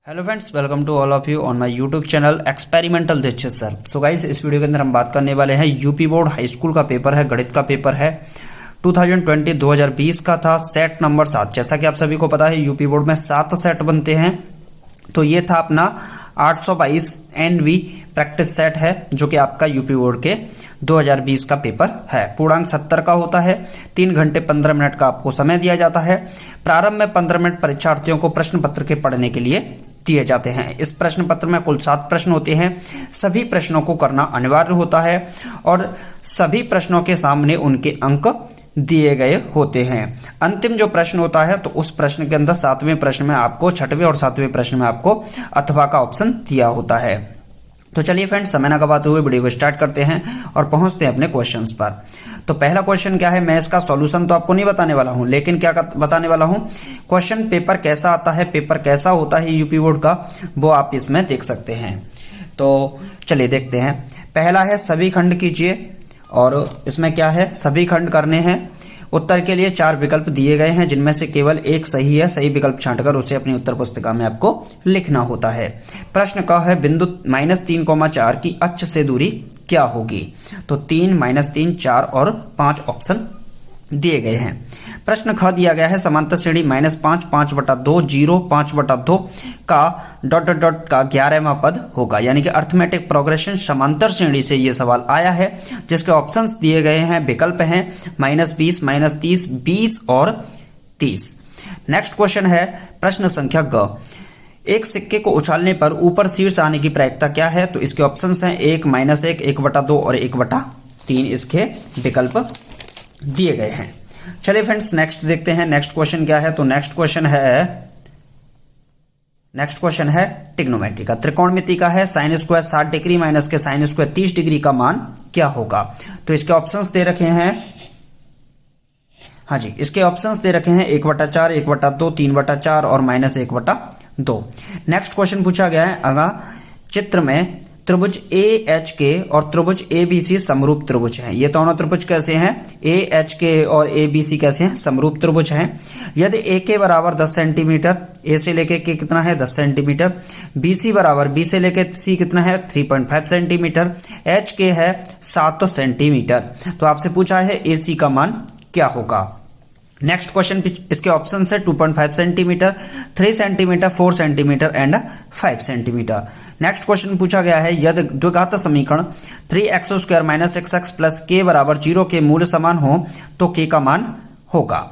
Hello friends, welcome to all of you on my YouTube channel experimental teacher sir. So guys, इस video के अंदर हम बात करने वाले हैं यूपी बोर्ड हाई स्कूल का पेपर है, गणित का पेपर है 2020 का था, सेट नंबर 7। जैसा कि आप सभी को पता है यूपी बोर्ड में 7 सेट बनते हैं, तो ये था अपना 822 NV प्रैक्टिस सेट है, जो कि आपका यूपी बोर्ड के 2020 का पेपर है। पूर्णांक 70 का होता है। 3 घंटे 15 मिनट का आपको समय दिया जाता है। प्रारंभ में 15 मिनट परीक्षार्थियों को प्रश्न पत्र के पढ़ने के लिए दिए जाते हैं। इस प्रश्न पत्र में कुल 7 प्रश्न होते हैं। सभी प्रश्नों को करना अनिवार्य होता है और सभी प्रश्नों के सामने उनके अंक दिए गए होते हैं। अंतिम जो प्रश्न होता है, तो उस प्रश्न के अंदर 7वें प्रश्न में आपको, 6वें और 7वें प्रश्न में आपको अथवा का ऑप्शन दिया होता है। तो चलिए फ्रेंड्स, समय न गवाते हुए वीडियो को स्टार्ट करते हैं और पहुंचते हैं अपने क्वेश्चंस पर। तो पहला क्वेश्चन क्या है, मैं इसका सॉल्यूशन तो आपको नहीं बताने वाला हूं, लेकिन क्या बताने वाला हूं, क्वेश्चन पेपर कैसा आता है, पेपर कैसा होता है यूपी बोर्ड का, वो आप इसमें देख सकते हैं। तो चलिए देखते हैं। पहला है सभी खंड कीजिए, और इसमें क्या है, सभी खंड करने हैं। उत्तर के लिए 4 विकल्प दिए गए हैं, जिनमें से केवल एक सही है। सही विकल्प छांटकर उसे अपनी उत्तर पुस्तिका में आपको लिखना होता है। प्रश्न का है बिंदु -3,4 की अक्ष से दूरी क्या होगी। तो 3, -3, 4 और 5 ऑप्शन दिए गए हैं। प्रश्न ख दिया गया है समांतर श्रेणी -5, 5/2, 0, 5/2 का ... का 11वां पद होगा। यानी कि अर्थमेटिक प्रोग्रेशन समांतर श्रेणी से ये सवाल आया है, जिसके ऑप्शंस दिए गए हैं, विकल्प हैं -20, -30, 20 और 30। नेक्स्ट क्वेश्चन है प्रश्न संख्या ग। एक सिक्के को उछालने पर ऊपर शीर्ष आने की प्रायिकता क्या है। तो इसके ऑप्शंस हैं 1, -1, 1/2 और 1/3। इसके विकल्प दिए गए हैं। चलिए फ्रेंड्स, नेक्स्ट देखते हैं। नेक्स्ट क्वेश्चन क्या है, तो नेक्स्ट क्वेश्चन है ट्रिग्नोमेट्री का, त्रिकोणमिति का है। sin स्क्वायर 60 डिग्री माइनस के sin स्क्वायर 30 डिग्री का मान क्या होगा। तो इसके ऑप्शंस दे रखे हैं, हाँ जी, इसके ऑप्शंस दे रखे हैं 1/4, 1/2, 3/4 और -1/2। नेक्स्ट क्वेश्चन पूछा गया है, अगर चित्र में त्रिभुज AHK और त्रिभुज ABC समरूप त्रिभुज हैं। ये दोनों त्रिभुज कैसे हैं, AHK और ABC कैसे हैं, समरूप त्रिभुज हैं। यदि AK बराबर 10 सेंटीमीटर, A से लेके K कितना है 10 सेंटीमीटर, BC बराबर B से लेके C कितना है 3.5 सेंटीमीटर, HK है 7 सेंटीमीटर। तो आपसे पूछा है AC का मान क्या होगा। नेक्स्ट क्वेश्चन, इसके ऑप्शन है 2.5 centimetre, 3 centimetre, 4 centimetre and 5 centimetre. Next question पूछा गया है, यदि द्विघात समीकरण 3x² - 6x + k = 0 के मूल्य समान हो तो k का मान होगा।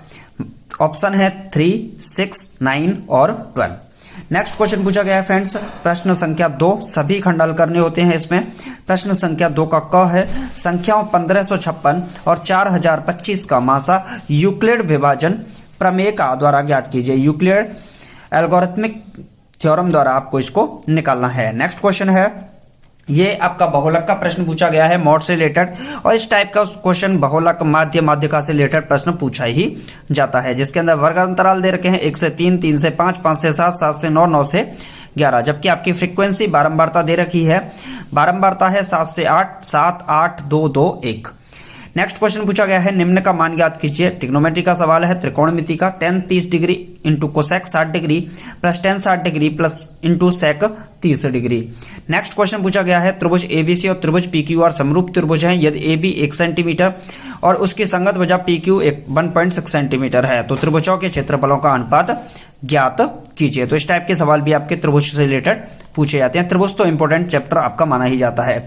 ऑप्शन है 3, 6, 9 और 12। नेक्स्ट क्वेश्चन पूछा गया है फ्रेंड्स, प्रश्न संख्या 2। सभी खंड हल करने होते हैं इसमें। प्रश्न संख्या 2 का क है, संख्याओं 1556 और 4025 का मासा यूक्लिड विभाजन प्रमेय का द्वारा ज्ञात कीजिए। यूक्लिड एल्गोरिथमिक थ्योरम द्वारा आपको इसको निकालना है। नेक्स्ट क्वेश्चन है, ये आपका बहुलक का प्रश्न पूछा गया है, मॉड से रिलेटेड, और इस टाइप का क्वेश्चन बहुलक, माध्य, माध्यिका से रिलेटेड प्रश्न पूछा ही जाता है, जिसके अंदर वर्ग अंतराल दे रखे हैं 1 से 3, 3 से 5, 5 से 7, 7 से 9, 9 से 11। जबकि आपकी फ्रीक्वेंसी बारंबारता दे रखी है, बारंबारता है 7 से 8, 7, 8, 2, 2, 1। नेक्स्ट क्वेश्चन पूछा गया है, निम्न का मान ज्ञात कीजिए। ट्रिग्नोमेट्री का सवाल है, त्रिकोणमिति का। tan 30 degree into cosec 60 degree plus tan 60 degree plus into sec 30 degree. Next question पूछा गया है, त्रिभुज ABC और त्रिभुज PQR समरूप त्रिभुज हैं यदि AB 1 सेंटीमीटर और उसकी संगत भुजा PQ 1.6 सेंटीमीटर है, तो त्रिभुजों के क्षेत्रफलों का अनुपात ज्ञात कीजिए। तो इस टाइप के सवाल भी आपके त्रिभुज से रिलेटेड पूछे जाते हैं। त्रिभुज तो इंपॉर्टेंट चैप्टर आपका माना ही जाता है।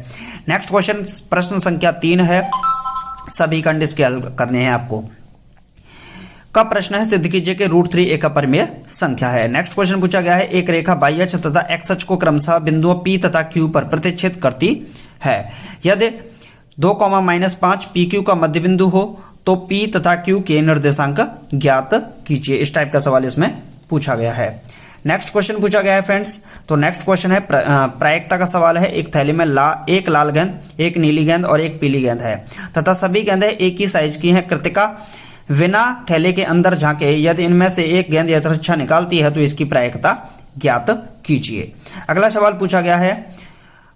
नेक्स्ट क्वेश्चन प्रश्न संख्या 3 है, सभी खंड इसके हल करने हैं आपको। का प्रश्न है, सिद्ध कीजिए कि √3 एक अपरिमेय संख्या है। नेक्स्ट क्वेश्चन पूछा गया है, एक रेखा y अक्ष तथा x अक्ष को क्रमशः बिंदुओं P तथा Q पर प्रतिच्छेद करती है। यदि 2, -5 PQ का मध्य बिंदु हो तो P तथा Q के निर्देशांक ज्ञात कीजिए। इस टाइप का सवाल इसमें पूछा गया है। नेक्स्ट क्वेश्चन पूछा गया है फ्रेंड्स, तो नेक्स्ट क्वेश्चन है प्रायिकता का सवाल है। एक थैली में एक लाल गेंद, एक नीली गेंद और एक पीली गेंद है तथा सभी गेंदें एक ही साइज की हैं। कृतिका बिना थैले के अंदर झांके यदि इनमें से एक गेंद यथेच्छा निकालती है तो इसकी प्रायिकता ज्ञात कीजिए। अगला सवाल पूछा गया है,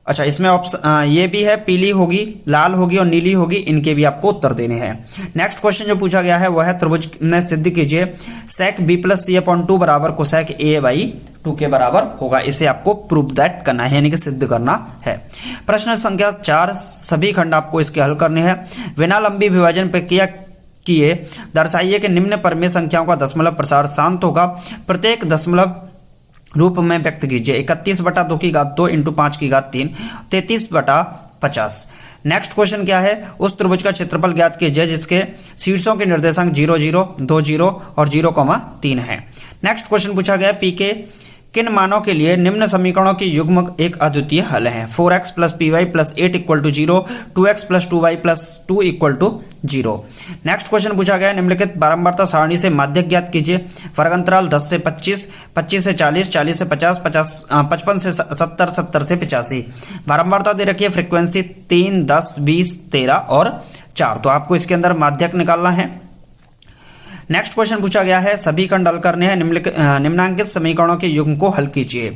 अच्छा, इसमें ऑप्शन ये भी है, पीली होगी, लाल होगी और नीली होगी, इनके भी आपको उत्तर देने हैं। नेक्स्ट क्वेश्चन जो पूछा गया है वह है त्रिभुज में सिद्ध कीजिए सेक बी प्लस सी अपॉन 2 बराबर कोसेक ए बाई 2 के बराबर होगा। इसे आपको प्रूव दैट करना है, यानी कि सिद्ध करना है। प्रश्न संख्या 4, सभी खंड आपको इसके हल करने हैं। बिना लंबी विभाजन प्रक्रिया किए दर्शाइए कि निम्न परमेय संख्याओं का दशमलव प्रसार शांत होगा। प्रत्येक दशमलव रूप में व्यक्त कीजिए। 31/2 की घात 2 इंटू 5 की घात 3, 33/50। नेक्स्ट क्वेश्चन क्या है, उस त्रिभुज का क्षेत्रफल ज्ञात कीजिए जिसके शीर्षों के निर्देशांक 0, 0, 2, 0 और 0,3 है। नेक्स्ट क्वेश्चन पूछा गया पी के किन मानों के लिए निम्न समीकरणों की युग्म एक अद्वितीय हल है। 4x plus p y plus 8 equal to 0, 2x plus 2y plus 2 equal to 0। Next question पूछा गया निम्नलिखित बारंबारता सारणी से माध्यक ज्ञात कीजिए। वर्ग अंतराल 10 से 25, 25 से 40, 40 से 50, 55 से 70, 70 से 85। बारंबारता दे रखी है फ्रीक्वेंसी 3, 10, 20, 13 और 4। तो आपको इसके अंदर माध्यक निकालना है। नेक्स्ट क्वेश्चन पूछा गया है सभी खंड हल करने हैं। निम्नांकित समीकरणों के युग्म को हल कीजिए।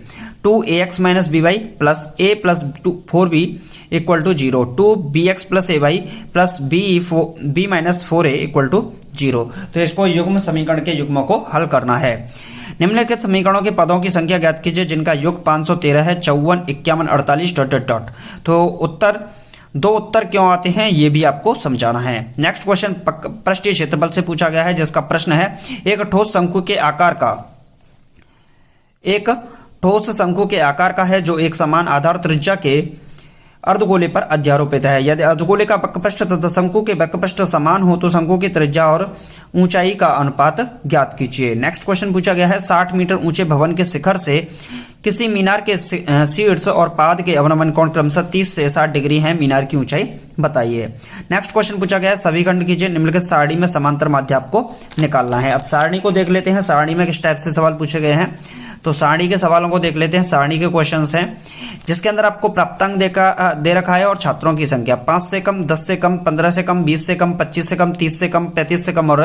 2ax minus b y plus a plus 4b equal to 0, 2bx plus a y plus b minus 4a equal to 0। तो इसको युग्म समीकरण के युग्मों को हल करना है। निम्नलिखित समीकरणों के पदों की संख्या ज्ञात कीजिए जिनका योग 513 है, 54, 51, 48 डॉट डॉट डॉट। तो दो उत्तर क्यों आते हैं ये भी आपको समझाना है। नेक्स्ट क्वेश्चन पृष्ठीय क्षेत्रफल से पूछा गया है जिसका प्रश्न है एक ठोस शंकु के आकार का है जो एक समान आधार त्रिज्या के अर्धगोले पर अध्यारोपित है। यदि अर्धगोले का वक्रपृष्ठ तथा शंकु के वक्रपृष्ठ समान हो तो शंकु की त्रिज्या और ऊंचाई का अनुपात ज्ञात कीजिए। नेक्स्ट क्वेश्चन पूछा गया है 60 मीटर ऊंचे भवन के शिखर से किसी मीनार के शीर्ष और पाद के अवनमन कोण क्रमशः 30 से 60 डिग्री है। मीनार की ऊंचाई बताइए। नेक्स्ट क्वेश्चन पूछा गया है सभी खंड कीजिए। निम्नलिखित सारणी में समांतर माध्य आपको निकालना है। अब सारणी को देख लेते हैं, सारणी में किस टाइप से सवाल पूछे गए हैं। तो सारणी के सवालों को देख लेते हैं। सारणी के क्वेश्चंस हैं जिसके अंदर आपको प्राप्तांक दे रखा है और छात्रों की संख्या 5 से कम, 10 से कम, 15 से कम, 20 से कम, 25 से कम, 30 से कम, 35 से कम और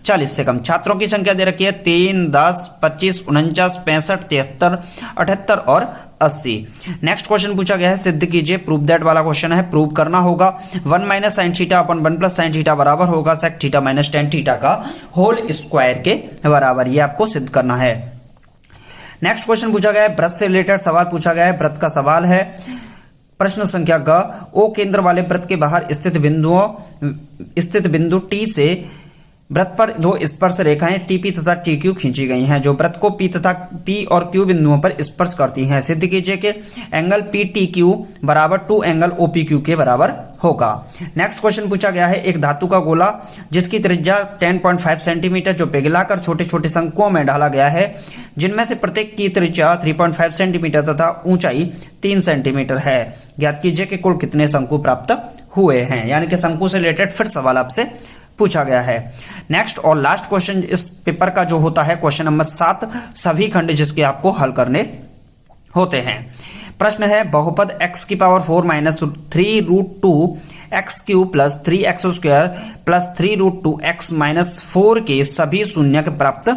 40 से कम। छात्रों की संख्या दे रखी है 3, 10, 25, 49, 65, 73, 78 और 80। नेक्स्ट क्वेश्चन पूछा गया है सिद्ध कीजिए। प्रूव दैट वाला क्वेश्चन है, प्रूव करना होगा। 1 minus sine theta upon 1 plus sine theta बराबर होगा sec theta minus tan theta का होल स्क्वायर के बराबर। ये आपको सिद्ध करना है। नेक्स्ट क्वेश्चन पूछा गया है वृत्त से रिलेटेड सवाल पूछा गया है। वृत्त का सवाल है प्रश्न संख्या ग ओ केंद्र वाले वृत्त के बाहर स्थित बिंदु टी से वृत्त पर दो स्पर्श रेखाएं टीपी तथा टी क्यू खींची गई हैं जो वृत्त को पी और क्यू बिंदुओं पर स्पर्श करती हैं। सिद्ध कीजिए कि एंगल पी टी क्यू बराबर 2 एंगल ओ पी क्यू के बराबर होगा। नेक्स्ट क्वेश्चन पूछा गया है एक धातु का गोला जिसकी त्रिज्या 10.5 सेंटीमीटर जो पिघलाकर छोटे छोटे शंकुओं में डाला गया है जिनमें से प्रत्येक की त्रिज्या 3.5 सेंटीमीटर तथा ऊंचाई 3 सेंटीमीटर है। ज्ञात कीजिए कि कुल कितने शंकु प्राप्त हुए हैं। यानी कि शंकु से रिलेटेड फिर सवाल आपसे पूछा गया है। नेक्स्ट और लास्ट क्वेश्चन इस पेपर का जो होता है क्वेश्चन नंबर 7 सभी खंड जिसके आपको हल करने होते हैं। प्रश्न है बहुपद x की power 4 minus 3 root 2 x cube plus 3x square plus 3 root 2 x minus 4 के सभी शून्यक प्राप्त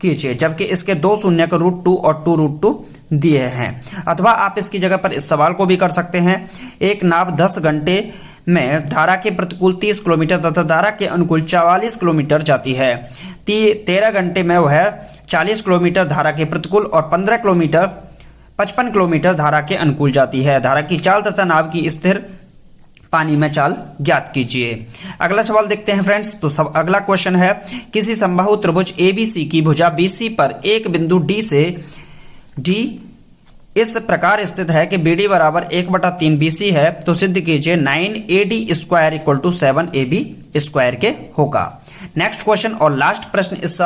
कीजिए जबकि इसके दो शून्यक रूट 2 और 2 रूट 2 दिए हैं। अथवा आप इसकी जगह पर इस सवाल को भी कर सकते हैं। एक नाव 10 घंटे में धारा के प्रतिकूल 30 किलोमीटर तथा धारा के अनुकूल 44 किलोमीटर जाती है। 13 घंटे में वह 40 किलोमीटर धारा के प्रतिकूल और 55 किलोमीटर धारा के अनुकूल जाती है। धारा की चाल तथा नाव की स्थिर पानी में चाल ज्ञात कीजिए। अगला सवाल देखते हैं फ्रेंड्स। तो अगला क्वेश्चन है किसी समबाहु त्रिभुज ABC की भुजा BC पर एक बिंदु D से D इस प्रकार स्थित है कि BD बराबर 1/3 BC है तो सिद्ध कीजिए 9AD square equal to 7AB square के होगा। नेक्स्ट क्वेश्चन और लास्ट प्रश्न इस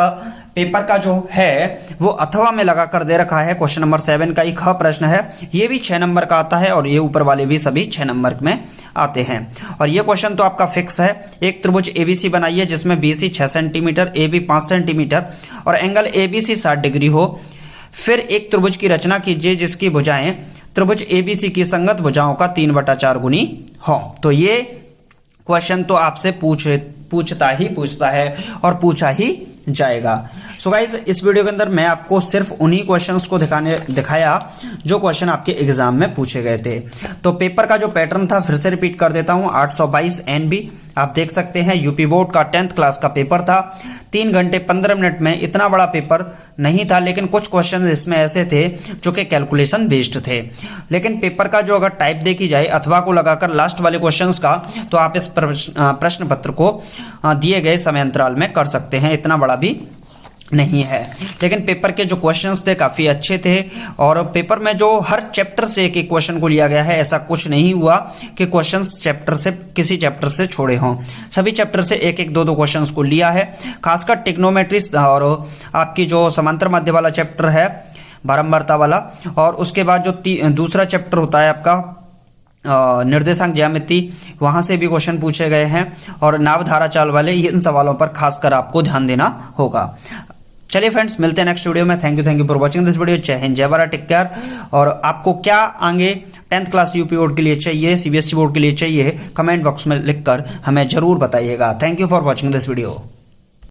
पेपर का जो है वो अथवा में लगा कर दे रखा है। क्वेश्चन नंबर 7 का ही ख प्रश्न है। ये भी 6 नंबर का आता है और ये ऊपर वाले भी सभी 6 नंबर में आते हैं। और ये क्वेश्चन तो आपका फिक्स है। एक त्रिभुज ABC बनाइए जिसमें BC 6 सेंटीमीटर AB 5 सेंटीमीटर और एंगल ABC 60 डिग्री हो। फिर एक त्रिभुज की रचना कीजिए जिसकी भुजाएं त्रिभुज ABC की संगत भुजाओं का 3/4 गुनी हो। तो ये क्वेश्चन तो आपसे पूछता है और पूछा ही जाएगा। सो गाइस, इस वीडियो के अंदर मैं आपको सिर्फ उन्हीं क्वेश्चंस को दिखाया जो क्वेश्चन आपके एग्जाम में पूछे गए थे। तो पेपर का जो पैटर्न था फिर से रिपीट कर देता हूं। 822 NB आप देख सकते हैं, यूपी बोर्ड का 10th क्लास का पेपर था। 3 घंटे 15 मिनट में, इतना बड़ा पेपर नहीं था, लेकिन कुछ क्वेश्चन इसमें ऐसे थे जो कि कैलकुलेशन बेस्ड थे। लेकिन पेपर का जो अगर टाइप देखी जाए अथवा को लगाकर लास्ट वाले क्वेश्चंस का, तो आप इस प्रश्न पत्र को दिए गए समय अंतराल में कर सकते हैं, इतना बड़ा भी नहीं है। लेकिन पेपर के जो क्वेश्चंस थे काफ़ी अच्छे थे, और पेपर में जो हर चैप्टर से एक एक क्वेश्चन को लिया गया है, ऐसा कुछ नहीं हुआ कि क्वेश्चंस चैप्टर से किसी चैप्टर से छोड़े हों। सभी चैप्टर से एक एक दो दो क्वेश्चंस को लिया है। खासकर ट्रिग्नोमेट्री और आपकी जो समांतर माध्य वाला चैप्टर है, बारंबारता वाला, और उसके बाद जो दूसरा चैप्टर होता है आपका निर्देशांक ज्यामिति, वहां से भी क्वेश्चन पूछे गए हैं, और नाभधारा चाल वाले, इन सवालों पर खासकर आपको ध्यान देना होगा। चलिए फ्रेंड्स, मिलते हैं नेक्स्ट वीडियो में। Thank you for watching this video. जय हिंद, जय भारत, टेक केयर। और आपको क्या आगे 10th क्लास यूपी बोर्ड के लिए चाहिए, सीबीएसई बोर्ड के लिए चाहिए, कमेंट बॉक्स में लिखकर हमें जरूर बताइएगा। Thank you for watching this video.